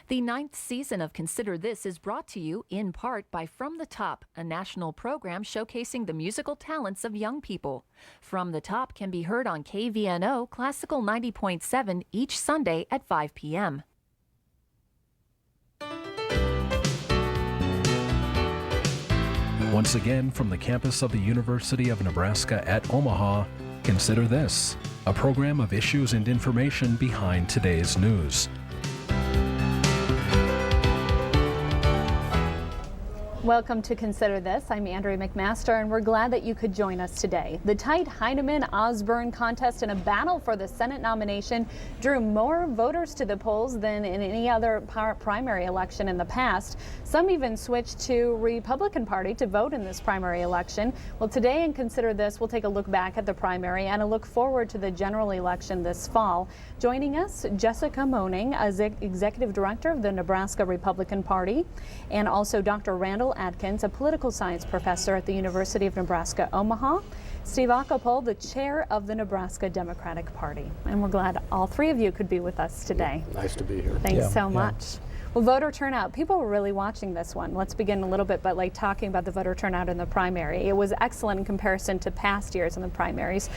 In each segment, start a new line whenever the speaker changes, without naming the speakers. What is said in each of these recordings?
The ninth season of Consider This is brought to you in part by From the Top, a national program showcasing the musical talents of young people. From the Top can be heard on KVNO Classical 90.7 each Sunday at 5 p.m.
Once again, from the campus of the University of Nebraska at Omaha, Consider This, a program of issues and information behind today's news.
Welcome to Consider This. I'm Andrea McMaster, and we're glad that you could join us today. The tight Heineman-Osborne contest in a battle for the Senate nomination drew more voters to the polls than in any other primary election in the past. Some even switched to Republican Party to vote in this primary election. Well, today in Consider This, we'll take a look back at the primary and a look forward to the general election this fall. Joining us, Jessica Moaning, Executive Director of the Nebraska Republican Party, and also Dr. Randall Adkins, a political science professor at the University of Nebraska, Omaha. Steve Ockopole, the chair of the Nebraska Democratic Party. And we're glad all three of you could be with us today.
Nice to be here.
Thanks so much. Well, voter turnout, people were really watching this one. Let's begin a little bit by talking about the voter turnout in the primary. It was excellent in comparison to past years in the primaries.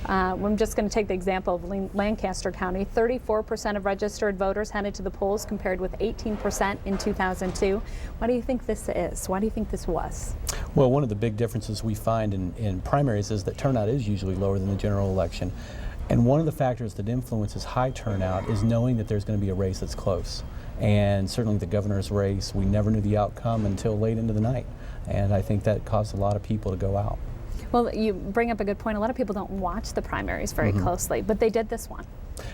I'm just going to take the example of Lancaster County. 34% of registered voters headed to the polls compared with 18% in 2002. What do you think this is? Why do you think this was?
Well, one of the big differences we find in primaries is that turnout is usually lower than the general election. And one of the factors that influences high turnout is knowing that there's going to be a race that's close. And certainly the governor's race, we never knew the outcome until late into the night. And I think that caused a lot of people to go out.
Well, you bring up a good point. A lot of people don't watch the primaries very closely, but they did this one.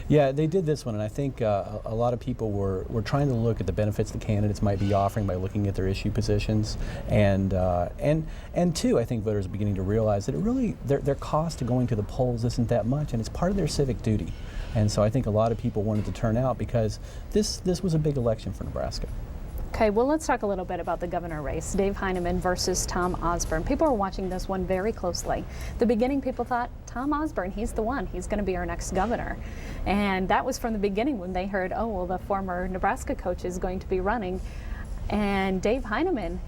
Yeah, they did this one, and I think a lot of people were trying to look at the benefits the candidates might be offering by looking at their issue positions, and two, I think voters are beginning to realize that it really their cost to going to the polls isn't that much, and it's part of their civic duty. And so I think a lot of people wanted to turn out because this was a big election for Nebraska.
Okay, well, let's talk a little bit about the governor race. Dave Heineman versus Tom Osborne. People are watching this one very closely. The beginning, people thought, Tom Osborne, he's the one. He's going to be our next governor. And that was from the beginning when they heard, oh, well, the former Nebraska coach is going to be running. And Dave Heineman,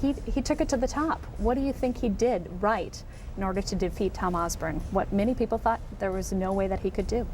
he took it to the top. What do you think he did right in order to defeat Tom Osborne? What many people thought there was no way that he could do.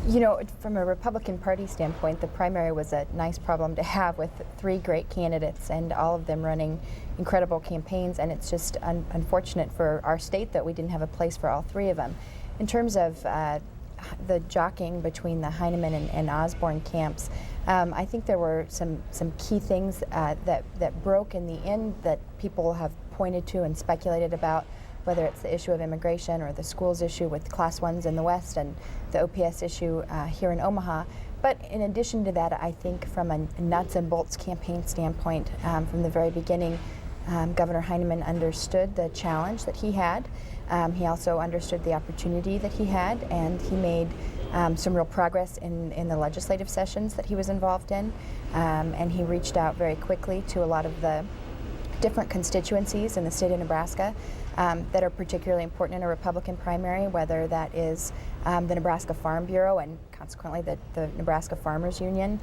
You know, from a Republican Party standpoint, the primary was a nice problem to have with three great candidates and all of them running incredible campaigns, and it's just unfortunate for our state that we didn't have a place for all three of them. In terms of the jockeying between the Heineman and Osborne camps, I think there were some key things that broke in the end that people have pointed to and speculated about, whether it's the issue of immigration or the schools issue with Class 1s in the West and the OPS issue here in Omaha. But in addition to that, I think from a nuts and bolts campaign standpoint, from the very beginning, Governor Heineman understood the challenge that he had. He also understood the opportunity that he had, and he made some real progress in the legislative sessions that he was involved in. And he reached out very quickly to a lot of the different constituencies in the state of Nebraska that are particularly important in a Republican primary, whether that is the Nebraska Farm Bureau and consequently the Nebraska Farmers Union,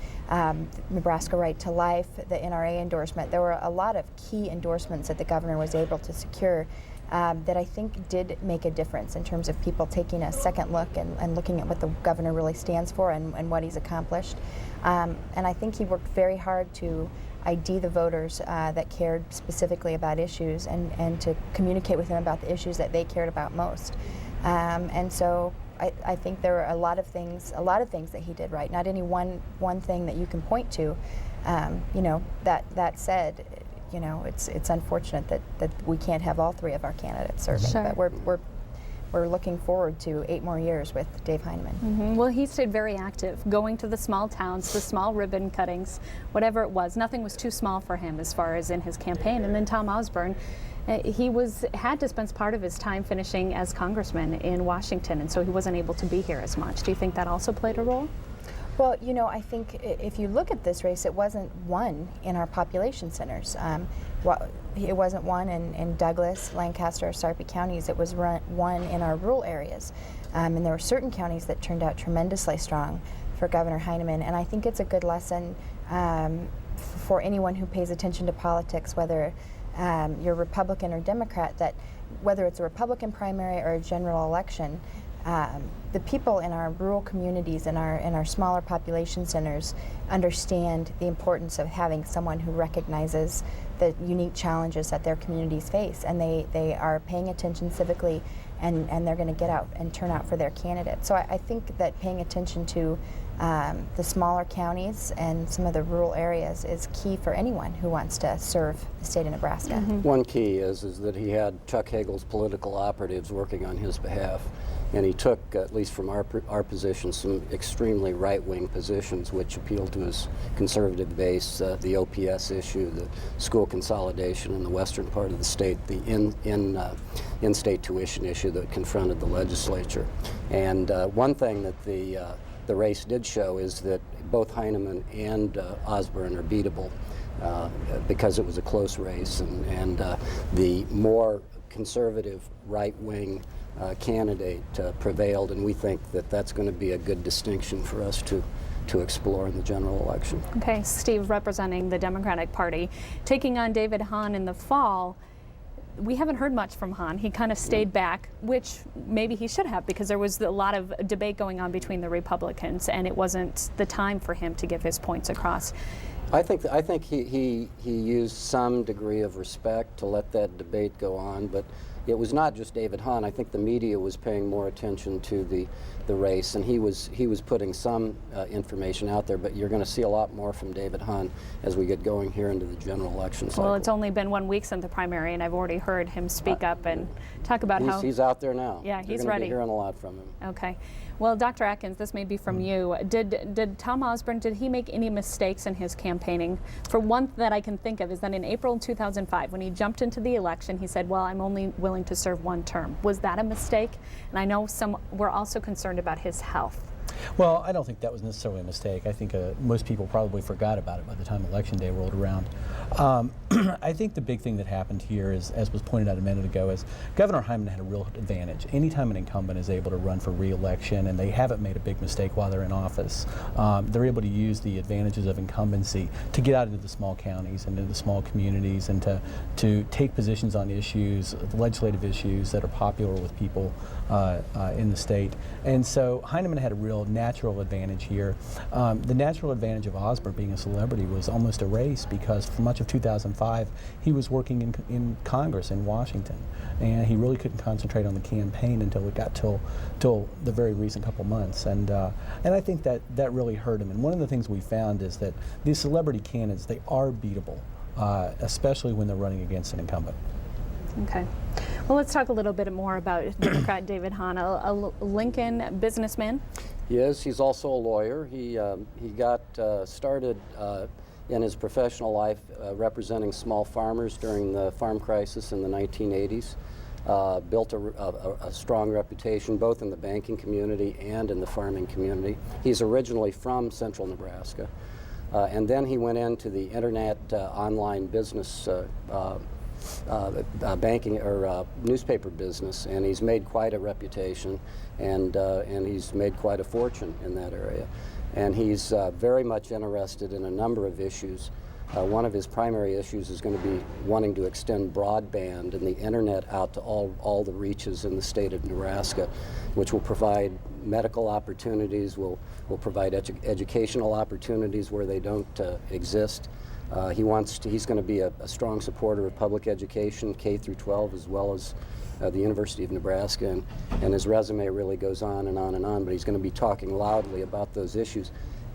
Nebraska Right to Life, the NRA endorsement. There were a lot of key endorsements that the governor was able to secure that I think did make a difference in terms of people taking a second look and looking at what the governor really stands for and what he's accomplished. And I think he worked very hard to ID the voters that cared specifically about issues and to communicate with them about the issues that they cared about most. And so I think there were a lot of things that he did right. Not any one thing that you can point to. You know, that said, you know, it's unfortunate that we can't have all three of our candidates serving.
Sure.
But we're looking forward to 8 more years with Dave Heineman.
Well, he stayed very active, going to the small towns, the small ribbon cuttings, whatever it was. Nothing was too small for him as far as in his campaign. And then Tom Osborne, he had to spend part of his time finishing as congressman in Washington, and so he wasn't able to be here as much. Do you think that also played a role?
Well, you know, I think if you look at this race, it wasn't won in our population centers. It wasn't won in Douglas, Lancaster, or Sarpy counties. It was won in our rural areas. And there were certain counties that turned out tremendously strong. Governor Heineman, and I think it's a good lesson for anyone who pays attention to politics, whether you're Republican or Democrat, that whether it's a Republican primary or a general election, the people in our rural communities and our smaller population centers understand the importance of having someone who recognizes the unique challenges that their communities face, and they are paying attention civically, and they're going to get out and turn out for their candidate. So I think that paying attention to the smaller counties and some of the rural areas is key for anyone who wants to serve the state of Nebraska.
One key is that he had Chuck Hagel's political operatives working on his behalf, and he took, at least from our position, some extremely right-wing positions which appealed to his conservative base, the OPS issue, the school consolidation in the western part of the state, the in-state tuition issue that confronted the legislature. And one thing that the race did show is that both Heineman and Osborne are beatable because it was a close race, and the more conservative right-wing candidate prevailed, and we think that that's going to be a good distinction for us to explore in the general election.
Okay, Steve, representing the Democratic Party, taking on David Hahn in the fall. We haven't heard much from Hahn. He kind of stayed back, which maybe he should have, because there was a lot of debate going on between the Republicans, and it wasn't the time for him to give his points across.
I think he used some degree of respect to let that debate go on, but it was not just David Hahn. I think the media was paying more attention to the race, and he was putting some information out there, but you're going to see a lot more from David Hahn as we get going here into the general election cycle.
Well, it's only been 1 week since the primary, and I've already heard him speak up and talk about how
he's out there now.
Yeah, he's
You're
ready.
Be hearing a lot from him.
Okay. Well, Dr. Atkins, this may be from you. Did Tom Osborne, did he make any mistakes in his campaigning? For one that I can think of is that in April 2005, when he jumped into the election, he said, well, I'm only willing to serve one term. Was that a mistake? And I know some were also concerned about his health.
Well, I don't think that was necessarily a mistake. I think most people probably forgot about it by the time Election Day rolled around. I think the big thing that happened here is, as was pointed out a minute ago, is Governor Heineman had a real advantage. Anytime an incumbent is able to run for re-election and they haven't made a big mistake while they're in office, they're able to use the advantages of incumbency to get out into the small counties and into the small communities and to take positions on issues, legislative issues that are popular with people in the state. And so Heineman had a real natural advantage here. The natural advantage of Osborne being a celebrity was almost erased because for much of 2005 he was working in Congress in Washington, and he really couldn't concentrate on the campaign until it got till the very recent couple months, and I think that really hurt him. And one of the things we found is that these celebrity candidates, they are beatable, especially when they're running against an incumbent.
Okay. Well, let's talk a little bit more about Democrat David Hahn, a Lincoln businessman.
Yes, he's also a lawyer. He got started in his professional life representing small farmers during the farm crisis in the 1980s. Built a strong reputation both in the banking community and in the farming community. He's originally from central Nebraska. And then he went into the internet online business banking or newspaper business, and he's made quite a reputation, and he's made quite a fortune in that area. And he's very much interested in a number of issues. One of his primary issues is going to be wanting to extend broadband and the internet out to all the reaches in the state of Nebraska, which will provide medical opportunities, will provide educational opportunities where they don't exist. He's going to be a strong supporter of public education, K through 12, as well as the University of Nebraska, and his resume really goes on and on and on, but he's going to be talking loudly about those issues.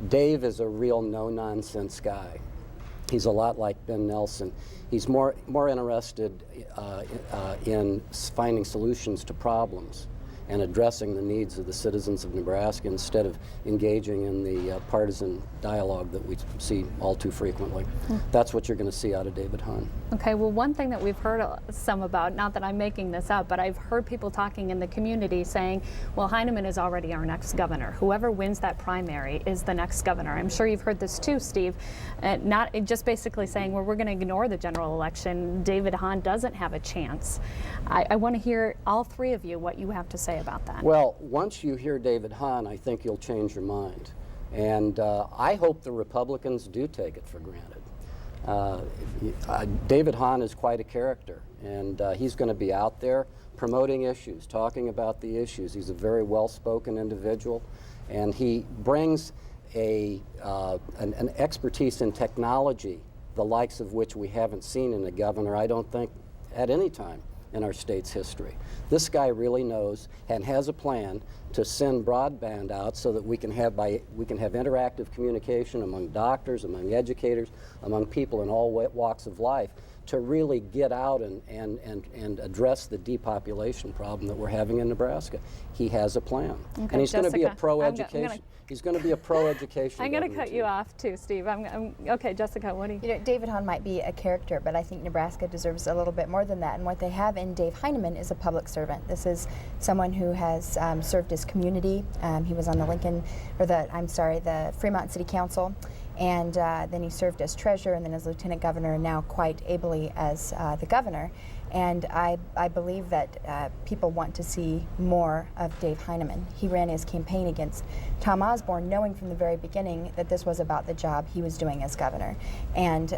Dave is a real no-nonsense guy. He's a lot like Ben Nelson. He's more interested in finding solutions to problems and addressing the needs of the citizens of Nebraska instead of engaging in the partisan dialogue that we see all too frequently. That's what you're going to see out of David Hahn.
Okay, well, one thing that we've heard some about, not that I'm making this up, but I've heard people talking in the community saying, well, Heineman is already our next governor. Whoever wins that primary is the next governor. I'm sure you've heard this too, Steve. Not just basically saying, well, we're going to ignore the general election. David Hahn doesn't have a chance. I want to hear all three of you what you have to say about that.
Well, once you hear David Hahn, I think you'll change your mind. And I hope the Republicans do take it for granted. David Hahn is quite a character, and he's going to be out there promoting issues, talking about the issues. He's a very well-spoken individual, and he brings an expertise in technology, the likes of which we haven't seen in a governor, I don't think, at any time in our state's history. This guy really knows and has a plan to send broadband out so that we can have interactive communication among doctors, among educators, among people in all walks of life, to really get out and address the depopulation problem that we're having in Nebraska. He has a plan.
Okay,
and he's going to be a
Jessica,
pro-education. He's going to be a pro-education.
I'm going to
governor,
cut
too.
you off too, Steve. Okay, Jessica, what do you?
You know, David Hahn might be a character, but I think Nebraska deserves a little bit more than that. And what they have in Dave Heineman is a public servant. This is someone who has served his community. He was on the Fremont City Council, and then he served as treasurer and then as lieutenant governor, and now quite ably as the governor. And I believe that people want to see more of Dave Heineman. He ran his campaign against Tom Osborne, knowing from the very beginning that this was about the job he was doing as governor. And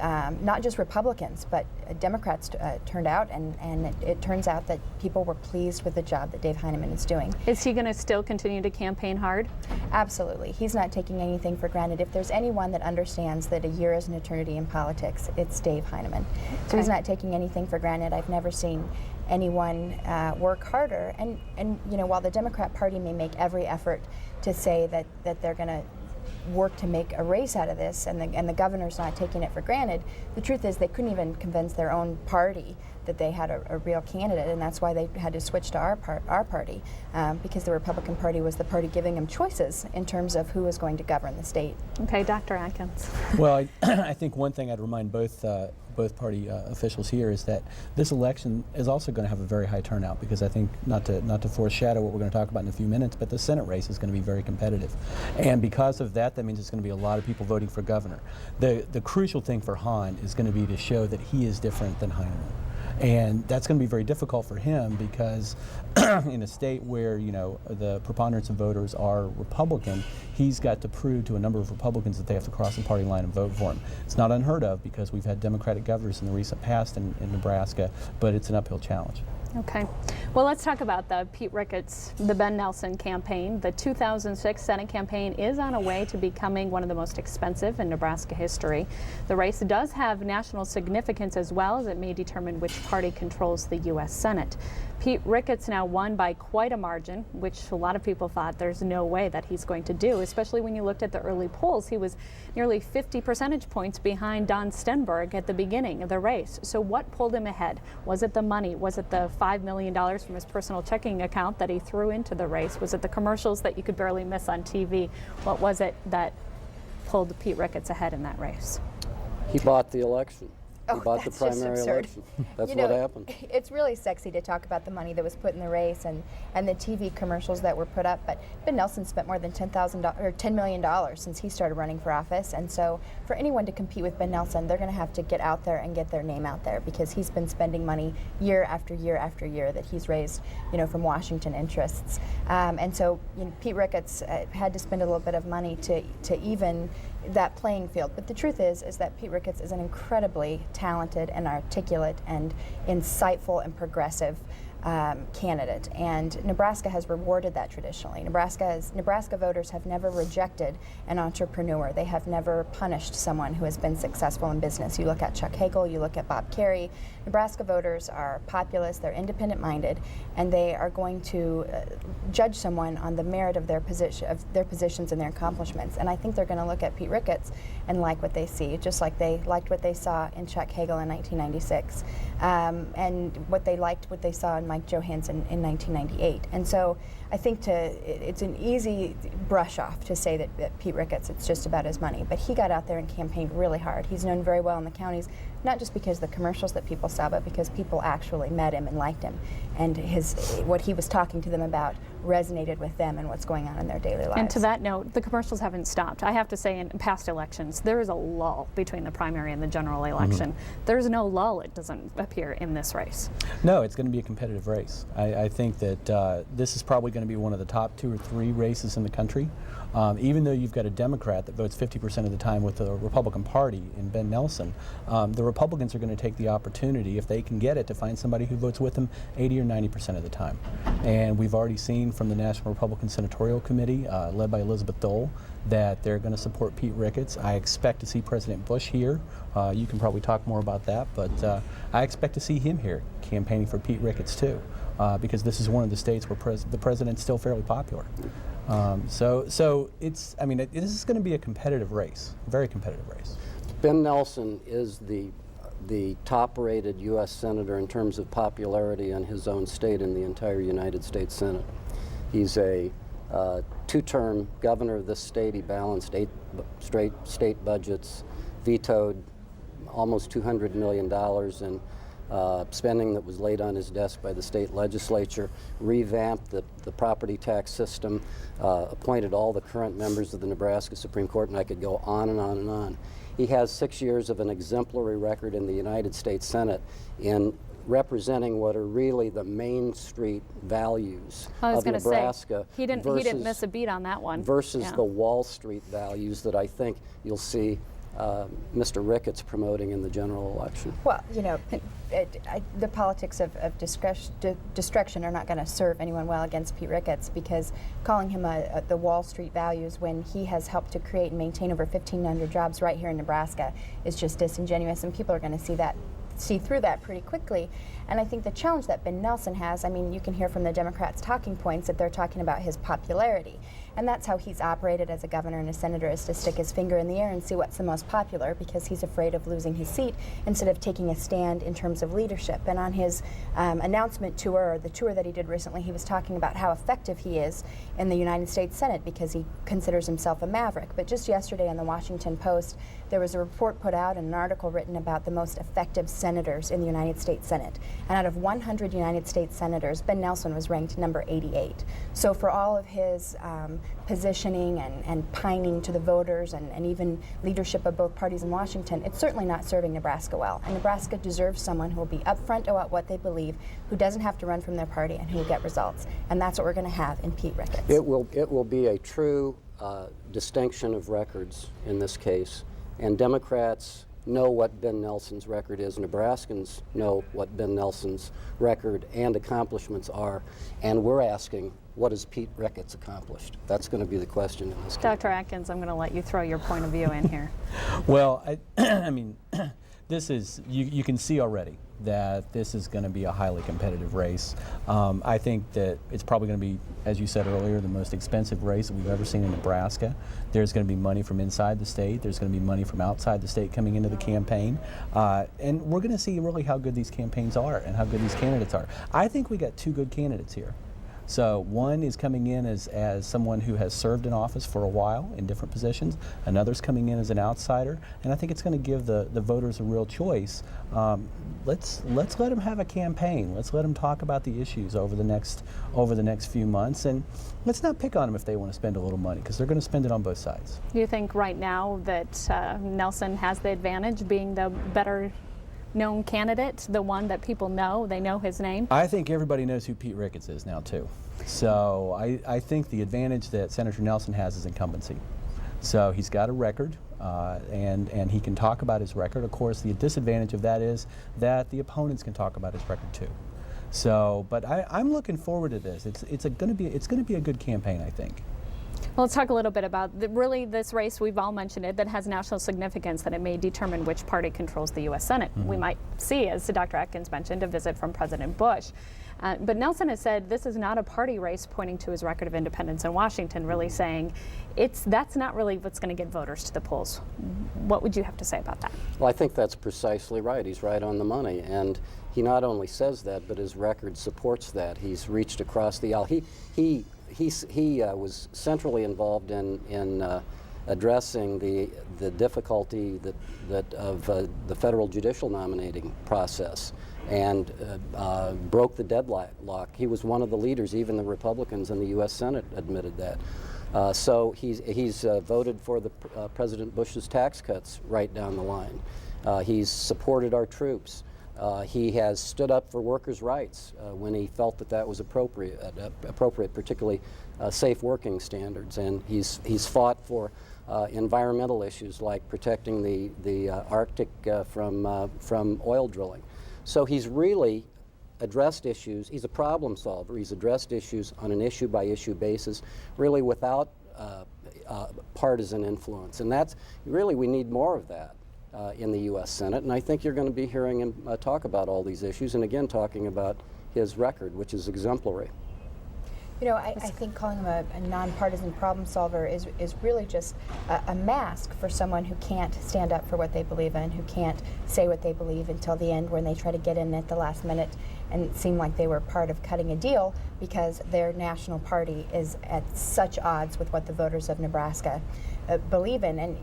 not just Republicans, but Democrats turned out, and it turns out that people were pleased with the job that Dave Heineman is doing.
Is he going to still continue to campaign hard?
Absolutely. He's not taking anything for granted. If there's anyone that understands that a year is an eternity in politics, it's Dave Heineman. So he's not taking anything for granted. I've never seen anyone work harder. And you know, while the Democrat Party may make every effort to say that they're going to work to make a race out of this, and the governor's not taking it for granted, the truth is they couldn't even convince their own party that they had a real candidate, and that's why they had to switch to our party, because the Republican Party was the party giving them choices in terms of who was going to govern the state.
Okay, Dr. Atkins.
Well, I think one thing I'd remind both party officials here is that this election is also going to have a very high turnout, because I think, not to foreshadow what we're going to talk about in a few minutes, but the Senate race is going to be very competitive. And because of that, that means it's going to be a lot of people voting for governor. The crucial thing for Hahn is going to be to show that he is different than Heineman. And that's going to be very difficult for him, because in a state where, you know, the preponderance of voters are Republican, he's got to prove to a number of Republicans that they have to cross the party line and vote for him. It's not unheard of, because we've had Democratic governors in the recent past in Nebraska, but it's an uphill challenge.
Okay. Well, let's talk about the Pete Ricketts, the Ben Nelson campaign. The 2006 Senate campaign is on a way to becoming one of the most expensive in Nebraska history. The race does have national significance as well, as it may determine which party controls the U.S. Senate. Pete Ricketts now won by quite a margin, which a lot of people thought there's no way that he's going to do, especially when you looked at the early polls. He was nearly 50 percentage points behind Don Stenberg at the beginning of the race. So what pulled him ahead? Was it the money? Was it the $5 million from his personal checking account that he threw into the race? Was it the commercials that you could barely miss on TV? What was it that pulled Pete Ricketts ahead in that race?
He bought the election. He bought the
That's just
primary
absurd.
election. That's
You
what
know,
happened.
It's really sexy to talk about the money that was put in the race and the TV commercials that were put up, but Ben Nelson spent more than $10 million since he started running for office, and so for anyone to compete with Ben Nelson, they're going to have to get out there and get their name out there, because he's been spending money year after year after year that he's raised, you know, from Washington interests, and so, you know, Pete Ricketts had to spend a little bit of money to even that playing field. But the truth is that Pete Ricketts is an incredibly talented and articulate and insightful and progressive candidate, and Nebraska has rewarded that traditionally. Nebraska voters have never rejected an entrepreneur. They have never punished someone who has been successful in business. You look at Chuck Hagel, you look at Bob Kerrey. Nebraska voters are populist, they're independent-minded, and they are going to judge someone on the merit of their positions and their accomplishments. And I think they're going to look at Pete Ricketts and like what they see, just like they liked what they saw in Chuck Hagel in 1996, and what they saw in Mike Johansson in 1998. And so I think it's an easy brush off to say that Pete Ricketts, it's just about his money, but he got out there and campaigned really hard. He's known very well in the counties, not just because of the commercials that people saw, but because people actually met him and liked him, and what he was talking to them about resonated with them and what's going on in their daily lives.
And to that note, the commercials haven't stopped. I have to say, in past elections, there is a lull between the primary and the general election. There's no lull, it doesn't appear, in this race.
No, it's going to be a competitive race. I think that this is probably going to be one of the top 2 or 3 races in the country. Even though you've got a Democrat that votes 50% of the time with the Republican Party in Ben Nelson, the Republicans are going to take the opportunity, if they can get it, to find somebody who votes with them 80 or 90% of the time. And we've already seen from the National Republican Senatorial Committee, led by Elizabeth Dole, that they're going to support Pete Ricketts. I expect to see President Bush here. You can probably talk more about that, but I expect to see him here campaigning for Pete Ricketts too, because this is one of the states where the president's still fairly popular. So it's, I mean, this is going to be a competitive race, a very competitive race.
Ben Nelson is the top-rated U.S. senator in terms of popularity in his own state in the entire United States Senate. He's a two-term governor of this state. He balanced 8 straight state budgets, vetoed almost $200 million in spending that was laid on his desk by the state legislature, revamped the property tax system, appointed all the current members of the Nebraska Supreme Court, and I could go on and on and on. He has 6 years of an exemplary record in the United States Senate in representing what are really the Main Street values of Nebraska.
He didn't miss a beat on that one.
Versus the Wall Street values that I think you'll see Mr. Ricketts promoting in the general election.
Well, you know, the politics of destruction are not going to serve anyone well against Pete Ricketts, because calling him the Wall Street values when he has helped to create and maintain over 1,500 jobs right here in Nebraska is just disingenuous, and people are going to see through that pretty quickly. And I think the challenge that Ben Nelson has, I mean, you can hear from the Democrats' talking points that they're talking about his popularity. And that's how he's operated as a governor and a senator, is to stick his finger in the air and see what's the most popular, because he's afraid of losing his seat instead of taking a stand in terms of leadership. And on his announcement tour, or the tour that he did recently, he was talking about how effective he is in the United States Senate because he considers himself a maverick. But just yesterday in the Washington Post, there was a report put out and an article written about the most effective senators in the United States Senate. And out of 100 United States senators, Ben Nelson was ranked number 88. So for all of his positioning and pining to the voters and even leadership of both parties in Washington, it's certainly not serving Nebraska well. And Nebraska deserves someone who will be upfront about what they believe, who doesn't have to run from their party, and who will get results. And that's what we're going to have in Pete Ricketts.
It will be a true distinction of records in this case. And Democrats know what Ben Nelson's record is. Nebraskans know what Ben Nelson's record and accomplishments are. And we're asking, what has Pete Ricketts accomplished? That's going to be the question in this case.
Dr. Atkins, I'm going to let you throw your point of view in here.
Well, I mean, this is, you can see already that this is going to be a highly competitive race. I think that it's probably going to be, as you said earlier, the most expensive race that we've ever seen in Nebraska. There's going to be money from inside the state. There's going to be money from outside the state coming into the campaign. And we're going to see really how good these campaigns are and how good these candidates are. I think we got two good candidates here. So one is coming in as someone who has served in office for a while in different positions. Another's coming in as an outsider, and I think it's going to give the voters a real choice. Let's let them have a campaign. Let's let them talk about the issues over the next few months, and let's not pick on them if they want to spend a little money, because they're going to spend it on both sides.
Do you think right now that Nelson has the advantage, being the better known candidate, the one that people know, they know his name?
I think everybody knows who Pete Ricketts is now too. So I think the advantage that Senator Nelson has is incumbency. So he's got a record, and he can talk about his record. Of course, the disadvantage of that is that the opponents can talk about his record too. So, but I'm looking forward to this. It's going to be a good campaign, I think.
Well, let's talk a little bit about really this race. We've all mentioned it, that has national significance, that it may determine which party controls the U.S. Senate. Mm-hmm. We might see, as Dr. Atkins mentioned, a visit from President Bush. But Nelson has said this is not a party race, pointing to his record of independence in Washington, really saying that's not really what's going to get voters to the polls. What would you have to say about that? Well,
I think that's precisely right. He's right on the money. And he not only says that, but his record supports that. He's reached across the aisle. He was centrally involved in addressing the difficulty of the federal judicial nominating process, and broke the deadlock. He was one of the leaders. Even the Republicans in the U.S. Senate admitted that. So he's voted for President Bush's tax cuts right down the line. He's supported our troops. He has stood up for workers' rights when he felt that that was appropriate, particularly safe working standards. And he's fought for environmental issues like protecting the Arctic from oil drilling. So he's really addressed issues. He's a problem solver. He's addressed issues on an issue-by-issue basis, really without partisan influence. And that's really, we need more of that in the U.S. Senate. And I think you're going to be hearing him talk about all these issues, and again talking about his record, which is exemplary.
You know, I think calling him a nonpartisan problem solver is really just a mask for someone who can't stand up for what they believe in, who can't say what they believe until the end when they try to get in at the last minute and seem like they were part of cutting a deal because their national party is at such odds with what the voters of Nebraska believe in. And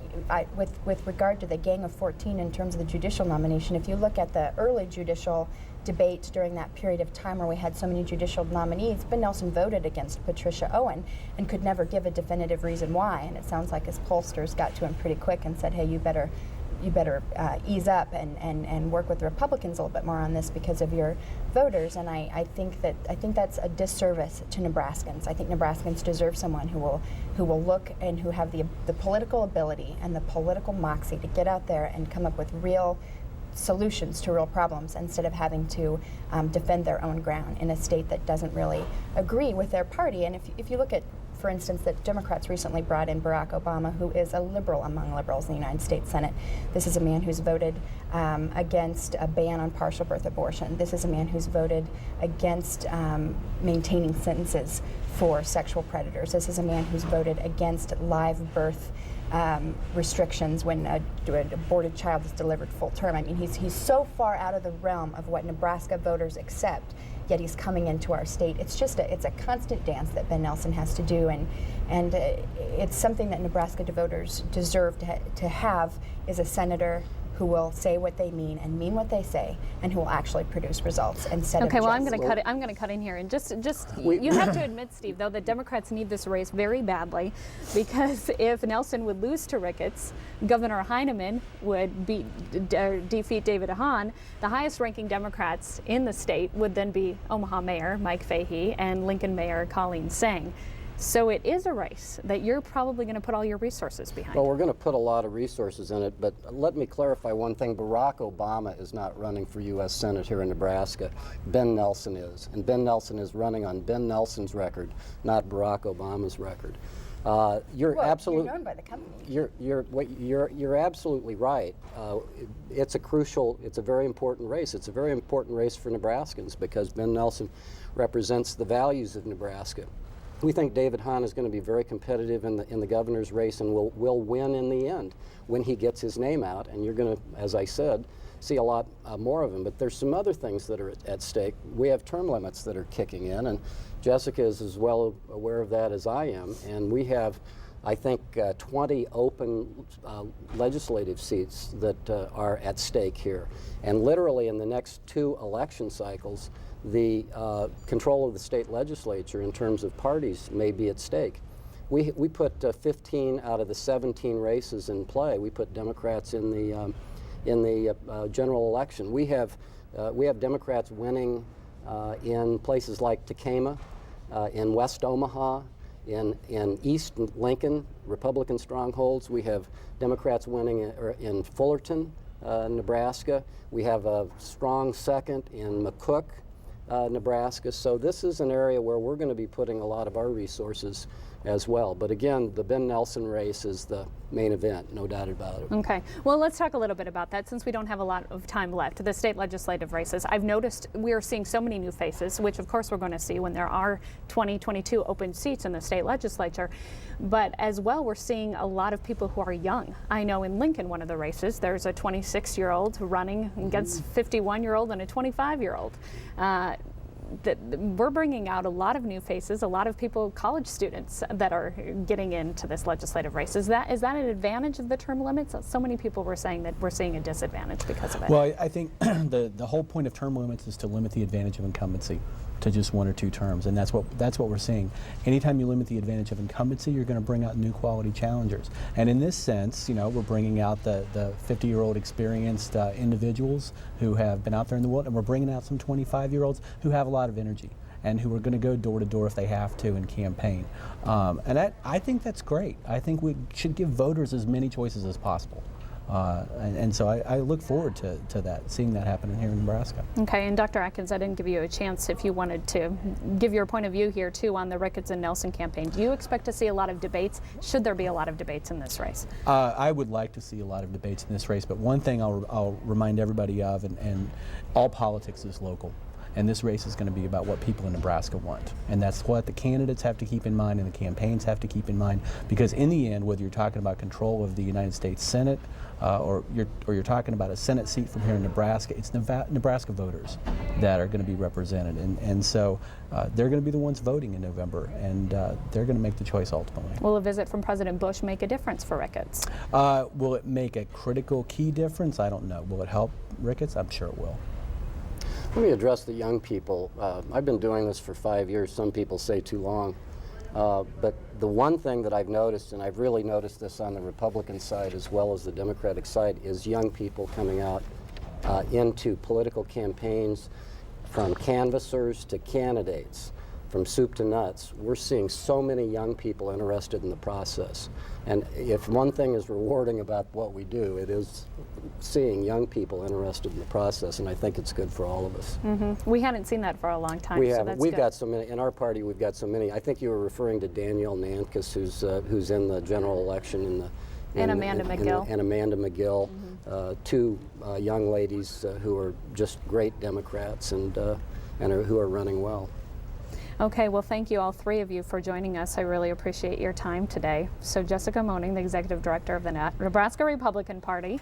with regard to the Gang of 14 in terms of the judicial nomination, if you look at the early judicial debate during that period of time where we had so many judicial nominees, Ben Nelson voted against Patricia Owen and could never give a definitive reason why. And it sounds like his pollsters got to him pretty quick and said, hey, you better ease up and work with the Republicans a little bit more on this because of your voters. And I think that's a disservice to Nebraskans. I think Nebraskans deserve someone who will look and who have the political ability and the political moxie to get out there and come up with real solutions to real problems instead of having to defend their own ground in a state that doesn't really agree with their party. And if you look at, for instance, that Democrats recently brought in Barack Obama, who is a liberal among liberals in the United States Senate. This is a man who's voted against a ban on partial birth abortion. This is a man who's voted against maintaining sentences for sexual predators. This is a man who's voted against live birth restrictions when an aborted child is delivered full term. I mean, he's so far out of the realm of what Nebraska voters accept, yet he's coming into our state. It's a constant dance that Ben Nelson has to do, and it's something that Nebraska voters deserve to have is a senator who will say what they mean and mean what they say, and who will actually produce results instead of
Okay, well,
just
I'm going to cut in here, and just you have to admit, Steve, though, that Democrats need this race very badly, because if Nelson would lose to Ricketts, Governor Heineman would defeat David Hahn. The highest-ranking Democrats in the state would then be Omaha Mayor Mike Fahey and Lincoln Mayor Colleen Sang. So it is a race that you're probably going to put all your resources behind.
Well, we're going to put a lot of resources in it, but let me clarify one thing. Barack Obama is not running for U.S. Senate here in Nebraska. Ben Nelson is, and Ben Nelson is running on Ben Nelson's record, not Barack Obama's record. You're
known by the company.
You're absolutely right. It's a very important race. It's a very important race for Nebraskans because Ben Nelson represents the values of Nebraska. We think David Hahn is going to be very competitive in the governor's race and will win in the end when he gets his name out. And you're going to, as I said, see a lot more of him. But there's some other things that are at stake. We have term limits that are kicking in, and Jessica is as well aware of that as I am. And we have, I think, 20 open legislative seats that are at stake here. And literally in the next 2 election cycles, the control of the state legislature in terms of parties may be at stake. We put 15 out of the 17 races in play. We put Democrats in the general election. We have Democrats winning in places like Tekamah, in West Omaha, in East Lincoln, Republican strongholds. We have Democrats winning in Fullerton, Nebraska. We have a strong second in McCook, Nebraska. So this is an area where we're going to be putting a lot of our resources as well. But again, the Ben Nelson race is the main event, no doubt about it.
Okay. Well, let's talk a little bit about that since we don't have a lot of time left. The state legislative races. I've noticed we are seeing so many new faces, which of course we're going to see when there are 22 open seats in the state legislature. But as well, we're seeing a lot of people who are young. I know in Lincoln, one of the races, there's a 26-year-old running against a 51-year-old and a 25-year-old. We're bringing out a lot of new faces, a lot of people, college students, that are getting into this legislative race. Is that an advantage of the term limits? So many people were saying that we're seeing a disadvantage because of it.
Well, I think the whole point of term limits is to limit the advantage of incumbency, to just 1 or 2 terms, and that's what we're seeing. Anytime you limit the advantage of incumbency, you're going to bring out new quality challengers. And in this sense, you know, we're bringing out the 50-year-old experienced individuals who have been out there in the world, and we're bringing out some 25-year-olds who have a lot of energy and who are going to go door to door if they have to and campaign. And I think that's great. I think we should give voters as many choices as possible. And so I look forward to that, seeing that happen here in Nebraska.
Okay, and Dr. Atkins, I didn't give you a chance if you wanted to give your point of view here too on the Ricketts and Nelson campaign. Do you expect to see a lot of debates? Should there be a lot of debates in this race?
I would like to see a lot of debates in this race, but one thing I'll remind everybody of, and all politics is local. And this race is going to be about what people in Nebraska want. And that's what the candidates have to keep in mind and the campaigns have to keep in mind. Because in the end, whether you're talking about control of the United States Senate or you're talking about a Senate seat from here in Nebraska, it's Nebraska voters that are going to be represented. And so they're going to be the ones voting in November, and they're going to make the choice ultimately.
Will a visit from President Bush make a difference for Ricketts?
Will it make a critical key difference? I don't know. Will it help Ricketts? I'm sure it will.
Let me address the young people. I've been doing this for 5 years. Some people say too long. But the one thing that I've noticed, and I've really noticed this on the Republican side as well as the Democratic side, is young people coming out into political campaigns, from canvassers to candidates, from soup to nuts. We're seeing so many young people interested in the process. And if one thing is rewarding about what we do, it is seeing young people interested in the process, and I think it's good for all of us.
Mm-hmm. We hadn't seen that for a long time.
We
so
haven't.
that's
We've
good.
got so many in our party. We've got so many. I think you were referring to Danielle Nankus, who's in the general election in the.
And Amanda McGill.
And Amanda McGill,
Mm-hmm.
two young ladies who are just great Democrats and who are running well.
Okay, well, thank you all three of you for joining us. I really appreciate your time today. So Jessica Moaning, the Executive Director of the Nebraska Republican Party,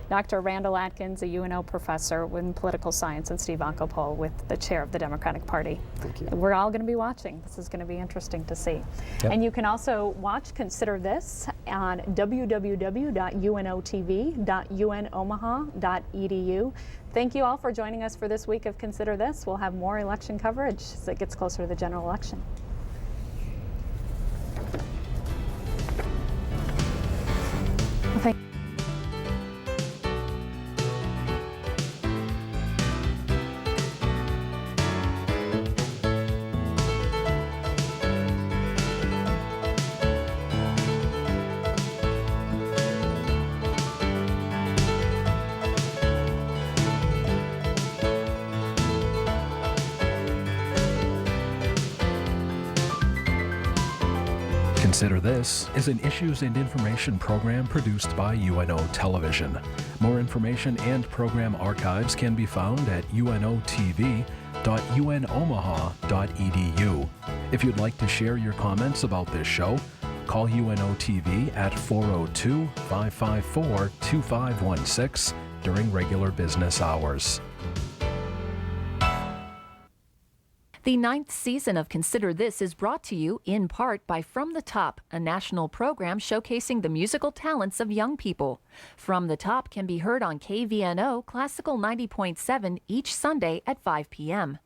Dr. Randall Atkins, a UNO professor in political science, and Steve Onkopol with the chair of the Democratic Party.
Thank you.
We're all going to be watching. This is going to be interesting to see.
Yep.
And you can also watch Consider This on www.unotv.unomaha.edu. Thank you all for joining us for this week of Consider This. We'll have more election coverage as it gets closer to the general election. Thank
Consider This is an issues and information program produced by UNO Television. More information and program archives can be found at unotv.unomaha.edu. If you'd like to share your comments about this show, call UNO TV at 402-554-2516 during regular business hours.
The 9th season of Consider This is brought to you in part by From the Top, a national program showcasing the musical talents of young people. From the Top can be heard on KVNO Classical 90.7 each Sunday at 5 p.m.